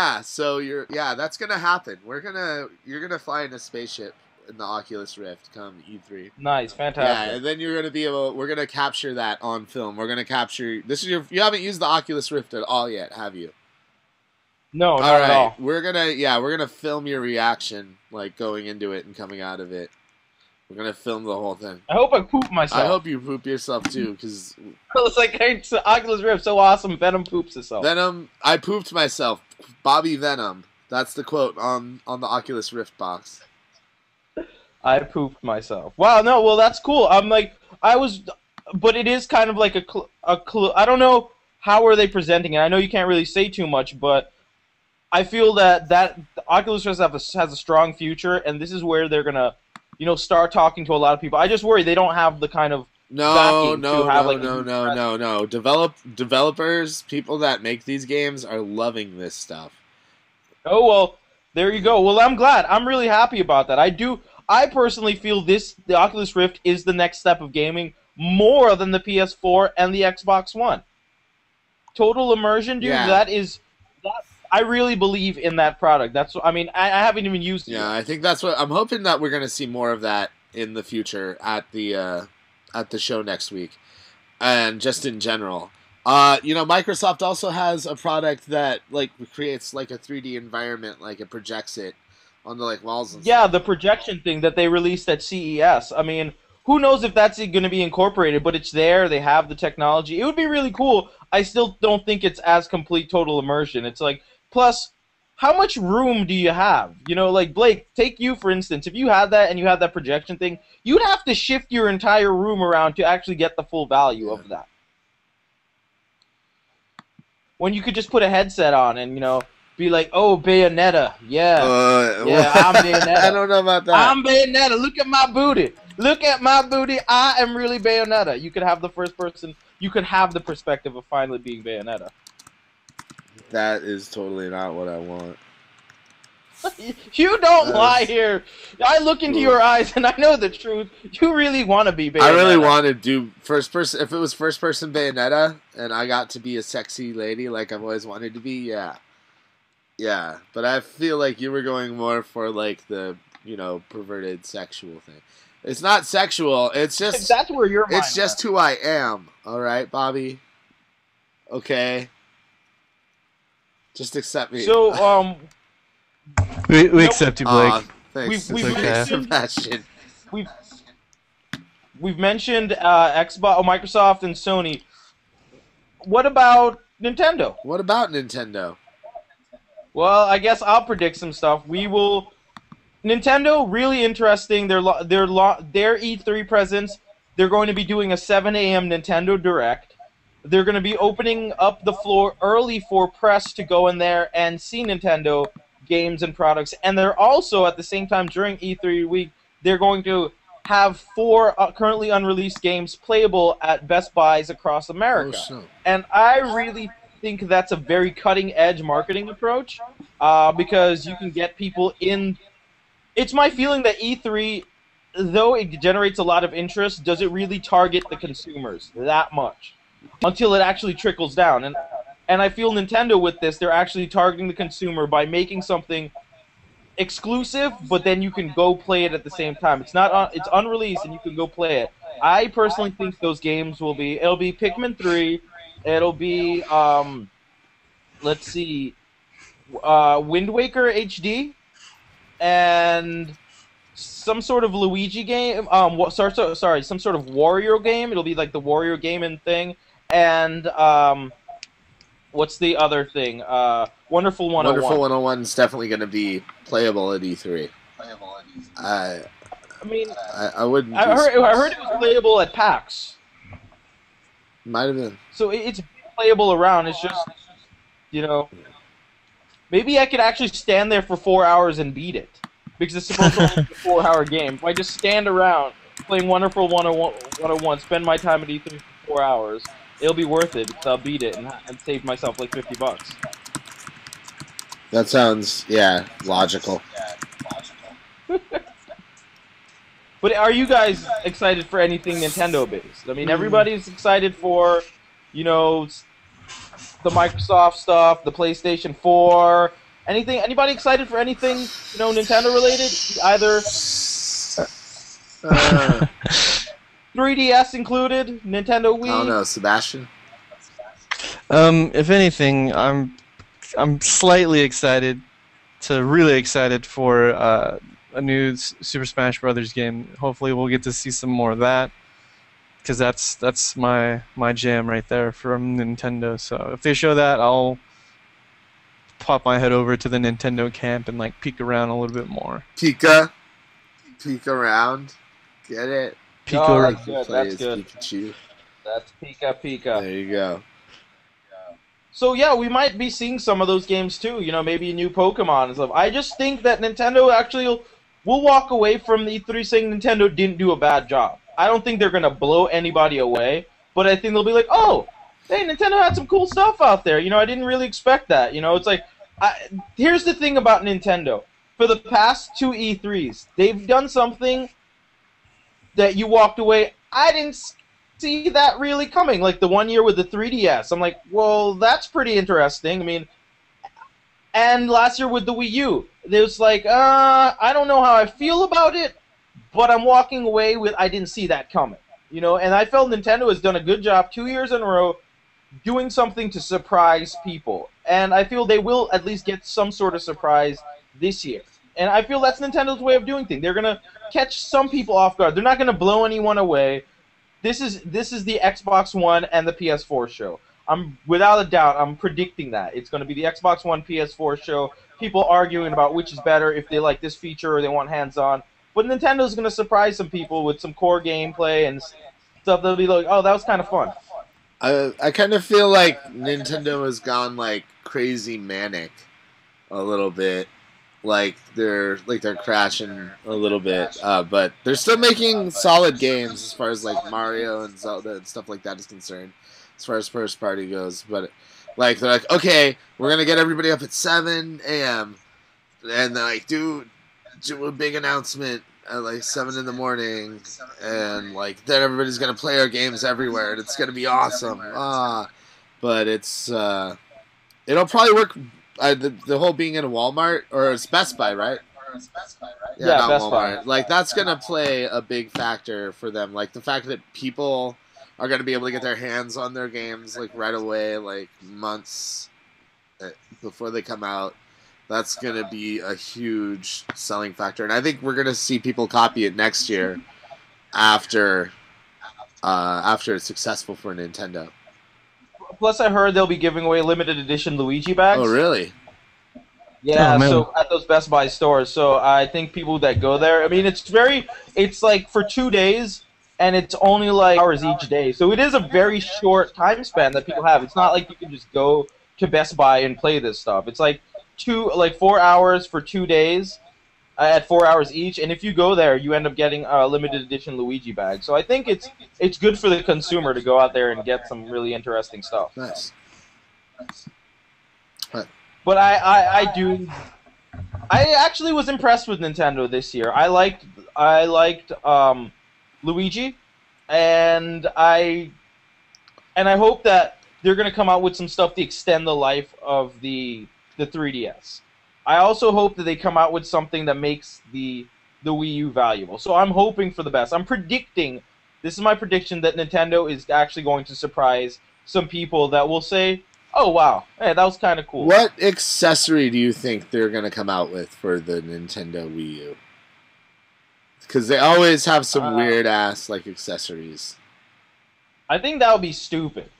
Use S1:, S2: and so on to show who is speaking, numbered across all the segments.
S1: Yeah, so that's gonna happen. You're gonna fly in a spaceship in the Oculus Rift come E3.
S2: Nice, fantastic.
S1: Yeah, and then you're gonna we're gonna capture that on film. We're gonna capture you haven't used the Oculus Rift at all yet, have you?
S2: No, not at all.
S1: We're gonna film your reaction, like going into it and coming out of it. We're gonna film the whole thing.
S2: I hope I poop myself.
S1: I hope you poop yourself too, because
S2: it's like Oculus Rift so awesome. Venom poops himself.
S1: I pooped myself. Bobby Venom. That's the quote on the Oculus Rift box.
S2: I pooped myself. Wow, no, well that's cool. But it is kind of like a clue. I don't know how are they presenting it. I know you can't really say too much, but I feel that the Oculus Rift has a strong future, and this is where they're gonna, start talking to a lot of people. I just worry they don't have the kind of
S1: No. Developers, people that make these games are loving this stuff.
S2: Oh well, there you go. Well, I'm glad. I'm really happy about that. I personally feel the Oculus Rift is the next step of gaming more than the PS4 and the Xbox One. Total immersion, dude.
S1: Yeah.
S2: I really believe in that product. I haven't even used it.
S1: Yeah, I think that's what I'm hoping that we're going to see more of that in the future at the show next week, and just in general. Microsoft also has a product that creates like a 3D environment, like it projects it on the walls and
S2: stuff. The projection thing that they released at CES. I mean, who knows if that's going to be incorporated, but it's there. They have the technology. It would be really cool. I still don't think it's as complete total immersion. It's like, plus, how much room do you have? Blake, take you for instance. If you had that and you had that projection thing, you'd have to shift your entire room around to actually get the full value of that. When you could just put a headset on and, be like, oh, Bayonetta. Yeah. I'm Bayonetta.
S1: I don't know about that.
S2: I'm Bayonetta. Look at my booty. Look at my booty. I am really Bayonetta. You could have the first person. You could have the perspective of finally being Bayonetta.
S1: That is totally not what I want.
S2: You don't lie here. I look into your eyes and I know the truth. You really want to be Bayonetta.
S1: I really want to do first person. If it was first person Bayonetta and I got to be a sexy lady like I've always wanted to be, yeah. Yeah, but I feel like you were going more for like the, perverted sexual thing. It's not sexual. It's just
S2: that's where your mind
S1: it's just who I am. All right, Bobby. Okay. Just accept me.
S2: So
S3: we accept you, Blake.
S1: Thanks.
S2: Sebastian. We've mentioned Xbox, Microsoft, and Sony. What about Nintendo?
S1: What about Nintendo?
S2: Well, I guess I'll predict some stuff. Nintendo, really interesting. Their E3 presence. They're going to be doing a 7 a.m. Nintendo Direct. They're going to be opening up the floor early for press to go in there and see Nintendo games and products. And they're also, at the same time, during E3 week, they're going to have 4 currently unreleased games playable at Best Buys across America.
S1: Oh, so.
S2: And I really think that's a very cutting-edge marketing approach because you can get people in. It's my feeling that E3, though it generates a lot of interest, does it really target the consumers that much until it actually trickles down. And I feel Nintendo with this, they're actually targeting the consumer by making something exclusive, but then you can go play it at the same time. It's unreleased and you can go play it. I personally think those games it'll be Pikmin 3, it'll be let's see, Wind Waker HD, and some sort of Luigi game. Sorry, some sort of Wario game. It'll be like the Wario game and thing. And what's the other thing? Wonderful 101.
S1: Wonderful 101 is definitely going to be playable at E3. I wouldn't.
S2: I heard it was playable at PAX.
S1: Might have been.
S2: So it's playable around. It's just, maybe I could actually stand there for 4 hours and beat it. Because it's supposed to be a 4-hour game. If I just stand around playing Wonderful 101, spend my time at E3 for 4 hours, it'll be worth it because I'll beat it and save myself like $50.
S1: That sounds, logical.
S2: But are you guys excited for anything Nintendo-based? I mean, everybody's excited for, the Microsoft stuff, the PlayStation 4. Anything? Anybody excited for anything? Nintendo related? Either 3DS included, Nintendo Wii.
S1: I don't know, Sebastian.
S3: If anything, I'm slightly excited really excited for a new Super Smash Brothers game. Hopefully, we'll get to see some more of that, because that's my jam right there from Nintendo. So if they show that, I'll pop my head over to the Nintendo camp and peek around a little bit more.
S1: Peek around, get it?
S3: Peek
S2: around.
S3: around.
S2: That's good.
S1: Pikachu.
S2: That's Pika.
S1: There you go.
S2: So yeah, we might be seeing some of those games too. Maybe a new Pokemon and stuff. I just think that Nintendo actually will walk away from the E3 saying Nintendo didn't do a bad job. I don't think they're gonna blow anybody away, but I think they'll be like, oh, hey, Nintendo had some cool stuff out there. I didn't really expect that. It's like, here's the thing about Nintendo. For the past 2 E3s, they've done something that you walked away, I didn't see that really coming. Like the one year with the 3DS. I'm like, well, that's pretty interesting. And last year with the Wii U, it was like, I don't know how I feel about it, but I'm walking away with, I didn't see that coming. And I felt Nintendo has done a good job 2 years in a row doing something to surprise people. And I feel they will at least get some sort of surprise this year. And I feel that's Nintendo's way of doing things. They're going to catch some people off guard. They're not going to blow anyone away. This is the Xbox One and the PS4 show. Without a doubt, I'm predicting that. It's going to be the Xbox One PS4 show. People arguing about which is better, if they like this feature or they want hands-on. But Nintendo's going to surprise some people with some core gameplay and stuff. They'll be like, oh, that was kind of fun.
S1: I kind of feel like Nintendo has gone crazy manic a little bit. They're crashing a little bit, but they're still making solid games as far as Mario and Zelda and stuff like that is concerned, as far as first party goes. But they're like, okay, we're gonna get everybody up at 7 a.m. and they're like, do a big announcement at 7 in the morning, and then everybody's gonna play our games everywhere, and it's gonna be awesome. But it's it'll probably work. The whole being in a Walmart, or it's Best Buy, right? Yeah, not
S2: Best
S1: Walmart.
S2: Buy.
S1: That's going to play a big factor for them. The fact that people are going to be able to get their hands on their games right away, months before they come out. That's going to be a huge selling factor. And I think we're going to see people copy it next year after it's successful for Nintendo.
S2: Plus, I heard they'll be giving away limited edition Luigi bags.
S1: Oh, really?
S2: Yeah,
S3: Oh,
S2: so at those Best Buy stores. So I think people that go there, it's for 2 days, and it's only hours each day. So it is a very short time span that people have. It's not like you can just go to Best Buy and play this stuff. It's 4 hours for 2 days at 4 hours each. And if you go there, you end up getting a limited edition Luigi bag. So I think it's good for the consumer to go out there and get some really interesting stuff.
S1: Nice.
S2: But I actually was impressed with Nintendo this year. I liked Luigi, and I hope that they're going to come out with some stuff to extend the life of the 3DS. I also hope that they come out with something that makes the Wii U valuable. So I'm hoping for the best. This is my prediction, that Nintendo is actually going to surprise some people that will say, oh, wow, hey, that was kind of cool.
S1: What accessory do you think they're going to come out with for the Nintendo Wii U? Because they always have some weird-ass, accessories.
S2: I think that would be stupid.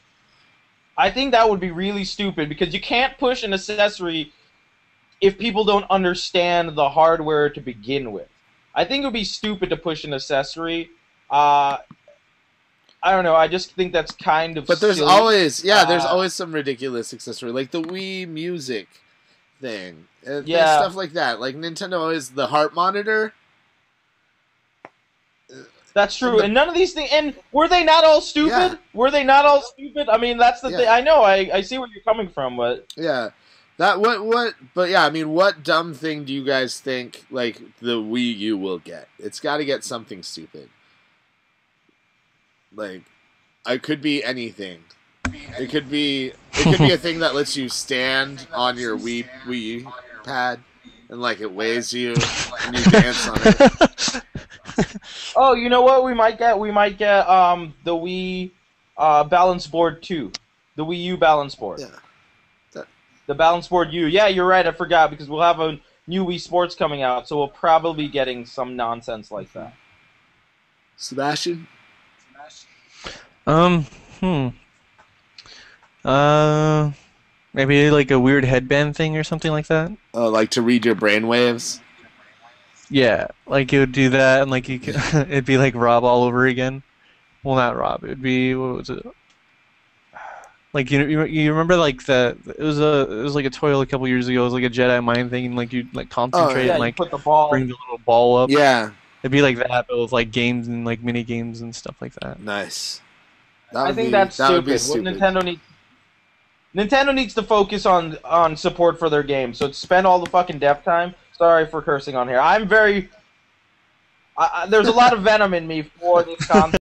S2: I think that would be really stupid, because you can't push an accessory if people don't understand the hardware to begin with. I think it would be stupid to push an accessory. I don't know. I just think that's kind of.
S1: But there's
S2: silly.
S1: there's always some ridiculous accessory, like the Wii Music thing, stuff like that. Nintendo always the heart monitor.
S2: That's true, and none of these things. And were they not all stupid? Yeah. Were they not all stupid? I mean, that's the thing. I know. I see where you're coming from, but
S1: yeah, what dumb thing do you guys think the Wii U will get? It's got to get something stupid. It could be anything. It could be a thing that lets you stand on your Wii pad, and like it weighs you, and you dance on it.
S2: Oh, you know what? We might get the Wii balance board too, the Wii U balance board.
S1: Yeah.
S2: The balance board U. Yeah, you're right. I forgot because we'll have a new Wii Sports coming out, so we'll probably be getting some nonsense like that.
S1: Sebastian?
S3: Maybe like a weird headband thing or something like that.
S1: Oh, like to read your brainwaves?
S3: Yeah, like it would do that, and like you could, it'd be like Rob all over again. Well, not Rob. It'd be, what was it? Like you remember like it was like a toy a couple years ago. It was like a Jedi mind thing, and like you like concentrate
S2: Yeah,
S3: and like
S2: you put the ball.
S3: bring the little ball up.
S1: Yeah.
S3: It'd be like that, but with like games and like mini games and stuff like that.
S1: Nice.
S2: I think that's stupid. What Nintendo needs to focus on support for their games. So spend all the fucking dev time. Sorry for cursing on here. I'm very. There's a lot of venom in me for this console.